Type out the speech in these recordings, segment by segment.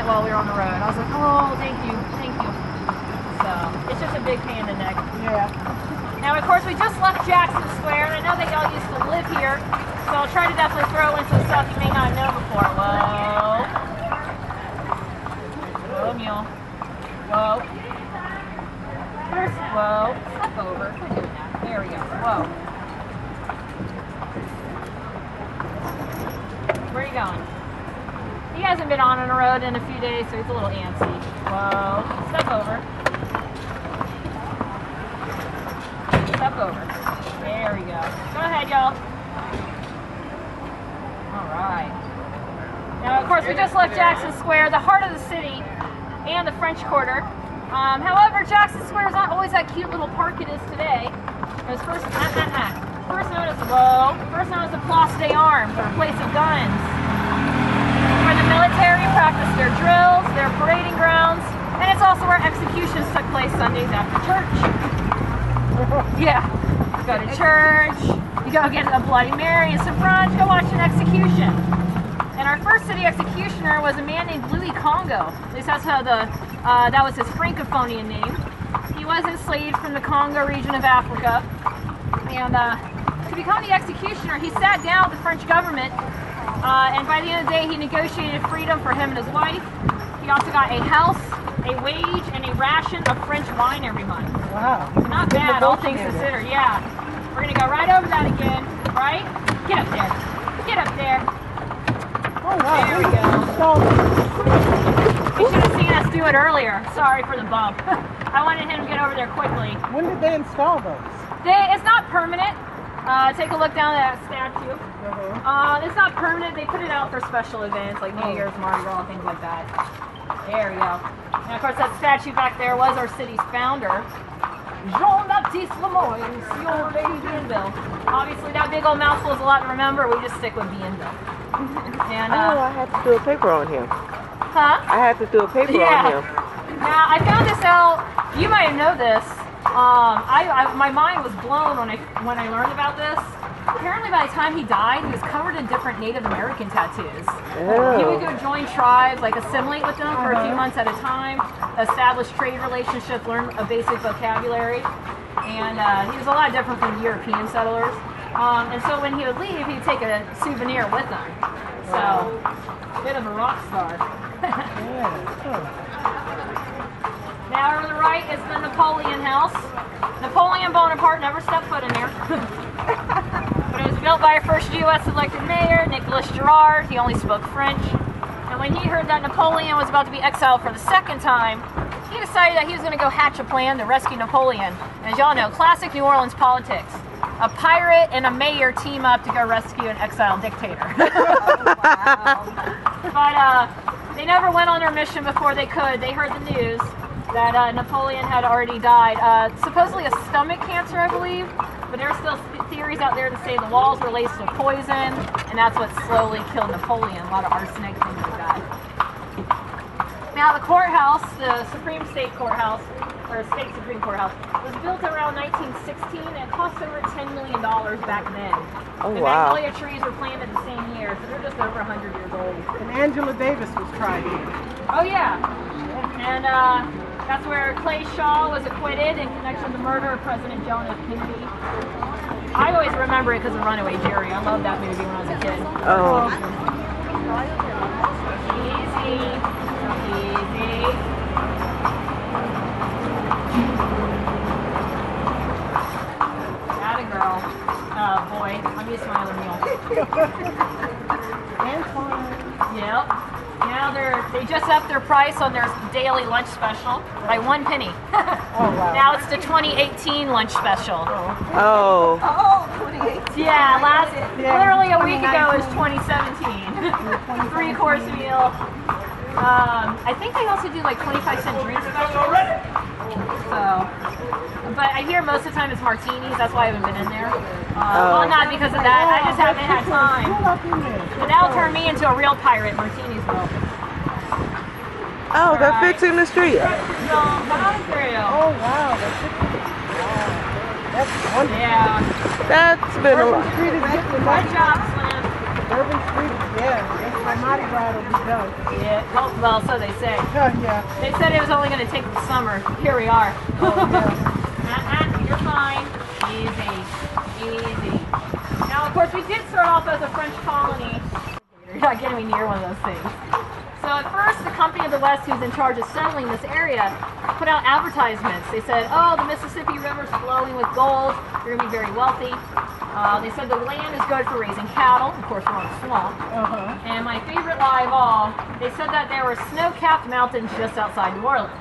went while we were on the road. I was like, oh, thank you, thank you. So, it's just a big pain in the neck. Yeah. Now, of course, we just left Jackson Square, and I know that y'all used to live here, so I'll try to definitely throw in some stuff you may not know before. Whoa. Whoa, mule. Whoa. First, whoa. Step over. We're doing that. There we go. Whoa. Where are you going? He hasn't been on the road in a few days, so he's a little antsy. Whoa. Step over. Step over. There we go. Go ahead, y'all. Alright. Now, of course, we just left Jackson Square, the heart of the city, and the French Quarter. However, Jackson Square is not always that cute little park it is today. It was first known as the Place des Armes, or Place of Guns, where the military practiced their drills, their parading grounds, and it's also where executions took place Sundays after church. Yeah, you go to church, you go get a Bloody Mary and some brunch, go watch an execution. And our first city executioner was a man named Louis Congo. At least that's how that was his Francophonian name. He was enslaved from the Congo region of Africa. And to become the executioner, he sat down with the French government, and by the end of the day, he negotiated freedom for him and his wife. He also got a house, a wage, and a ration of French wine every month. Wow. So not bad, all things considered. Yeah. We're going to go right over that again, right? Get up there. Get up there. Oh, wow. There we go. You should have seen us do it earlier. Sorry for the bump. I wanted him to get over there quickly. When did they install those? It's not permanent. Take a look down at that statue. It's not permanent. They put it out for special events like New Year's, Mardi Gras, things like that. There we go. And of course, that statue back there was our city's founder, Jean-Baptiste Lemoyne, Sieur Lady Bienville. Obviously, that big old mouthful is a lot to remember. We just stick with Bienville. And, I had to do a paper on him. Huh? I had to do a paper on him. Now, I found this out. You might know this. My mind was blown when I learned about this. Apparently, by the time he died, he was covered in different Native American tattoos. Oh. He would go join tribes, like assimilate with them for a few months at a time, establish trade relationships, learn a basic vocabulary, and he was a lot different from European settlers. And so when he would leave, he'd take a souvenir with him. So, a bit of a rock star. Now over the right is the Napoleon House. Napoleon Bonaparte never stepped foot in there. But it was built by our first U.S. elected mayor, Nicolas Girard. He only spoke French. And when he heard that Napoleon was about to be exiled for the second time, he decided that he was going to go hatch a plan to rescue Napoleon. And as y'all know, classic New Orleans politics. A pirate and a mayor team up to go rescue an exiled dictator. But they never went on their mission before they could. They heard the news that Napoleon had already died. Supposedly a stomach cancer, I believe, but there are still theories out there to say the walls were laced with poison, and that's what slowly killed Napoleon, a lot of arsenic, things like that. Now the courthouse, the Supreme State Courthouse, or State Supreme Courthouse, was built around 1916 and cost over $10 million back then. Oh, the wow. magnolia trees were planted the same year, so they're just over 100 years old. And Angela Davis was tried here. Oh yeah, and that's where Clay Shaw was acquitted in connection with the murder of President John F. Kennedy. I always remember it because of Runaway Jury. I loved that movie when I was a kid. Oh. Easy. Easy. Atta girl. Oh boy, I'm used to my other meal. Yep. Now they just upped their price on their daily lunch special by 1 penny. Oh, wow. Now it's the 2018 lunch special. Oh. Oh, 2018. Yeah, literally a week ago was 2017. 3-course meal. I think they also do like 25-cent drink specials. So, but I hear most of the time it's martinis. That's why I haven't been in there. Well, not because of that. I just haven't had time. But that'll turn me into a real pirate. Martinis will. Oh, they're fixing the street. Oh, wow. That's wonderful. Yeah. That's been a lot. Good job, Slim. Bourbon Street, yeah, that's where Mardi Gras will be done. Yeah. Well, so they say. Yeah. They said it was only going to take the summer. Here we are. Oh, yeah. You're fine. Easy. Easy. Now, of course, we did start off as a French colony. You're not getting me near one of those things. So at first, the Company of the West, who's in charge of settling this area, put out advertisements. They said, oh, the Mississippi River's flowing with gold. You're going to be very wealthy. They said the land is good for raising cattle. Of course, we're on a swamp. And my favorite lie of all, they said that there were snow-capped mountains just outside New Orleans.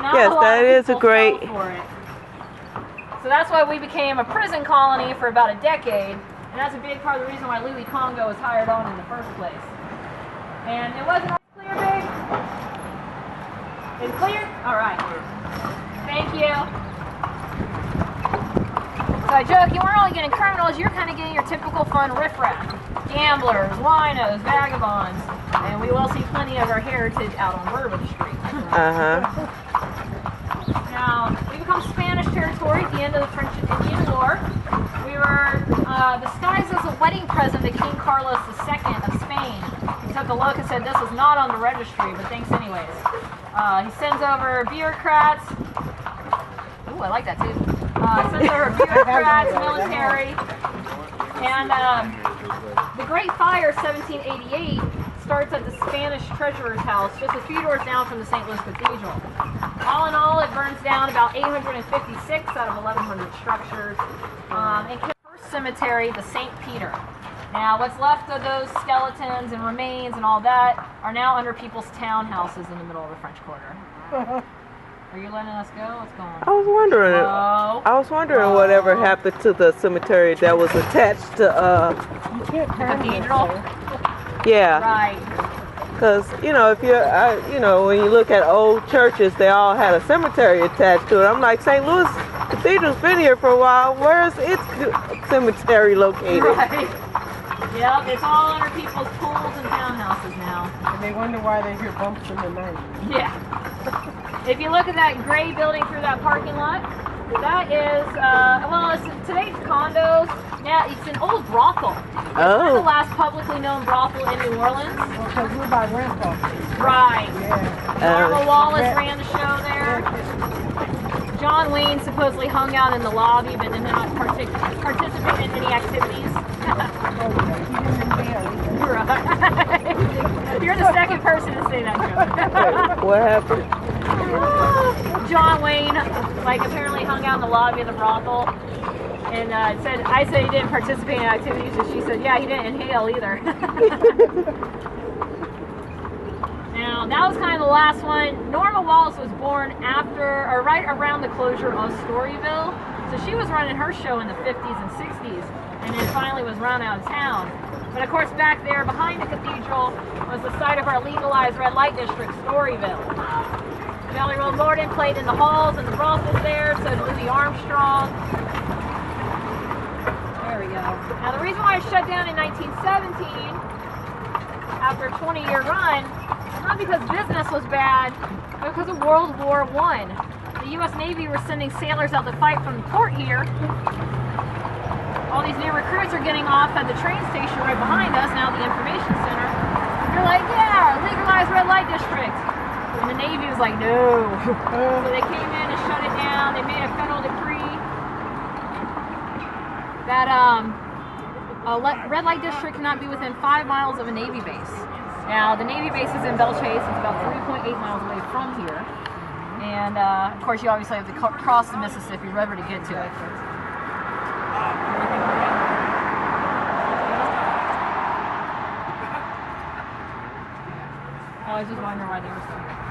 Yes, that is a great. For it. So that's why we became a prison colony for about a decade. And that's a big part of the reason why Louis Congo was hired on in the first place. And it wasn't all clear, babe? It's clear? All right. Thank you. So I joke, you weren't only getting criminals, you're kind of getting your typical fun riffraff. Gamblers, winos, vagabonds. And we will see plenty of our heritage out on Bourbon Street. Now, we become Spanish territory at the end of the French and Indian War. We were disguised as a wedding present to King Carlos II of Spain. He took a look and said, this is not on the registry, but thanks anyways. He sends over bureaucrats. Ooh, I like that too. Sends over bureaucrats, military. And the Great Fire, 1788, starts at the Spanish treasurer's house, just a few doors down from the St. Louis Cathedral. All in all, it burns down about 856 out of 1,100 structures. And kills the first cemetery, the St. Peter. Now, what's left of those skeletons and remains and all that are now under people's townhouses in the middle of the French Quarter. Are you letting us go? What's going on? I was wondering whatever happened to the cemetery that was attached to You can't turn cathedral. Yeah. Right. Because, you know, if you're, when you look at old churches, they all had a cemetery attached to it. I'm like, St. Louis Cathedral's been here for a while. Where's its cemetery located? Right. Yep, it's all under people's pools and townhouses now. And they wonder why they hear bumps in the night. Yeah. If you look at that gray building through that parking lot, that is, today's condos. Now, it's an old brothel. It's the last publicly known brothel in New Orleans. Well, because we're by Rampo. Right. Yeah. Norma Wallace ran the show there. John Wayne supposedly hung out in the lobby, but did not participate in any activities. You're the second person to say that joke. What happened? John Wayne, apparently hung out in the lobby of the brothel, and I said he didn't participate in activities, and she said, yeah, he didn't inhale either. Now, that was kind of the last one. Norma Wallace was born right around the closure of Storyville, so she was running her show in the 50s and 60s, and then finally was run out of town. But of course, back there behind the cathedral was the site of our legalized red light district, Storyville. Jelly Roll Gordon played in the halls and the brothels there, so did Louis Armstrong. There we go. Now, the reason why it shut down in 1917, after a 20-year run, not because business was bad, but because of World War I. The U.S. Navy were sending sailors out to fight from the port here. All these new recruits are getting off at the train station right behind us, now the information center. They're like, yeah, legalized red light district. And the Navy was like, no. So they came in and shut it down. They made a federal decree that a red light district cannot be within 5 miles of a Navy base. Now, the Navy base is in Belle Chase. It's about 3.8 miles away from here. And, of course, you obviously have to cross the Mississippi River to get to it. I was just wondering why they were so here.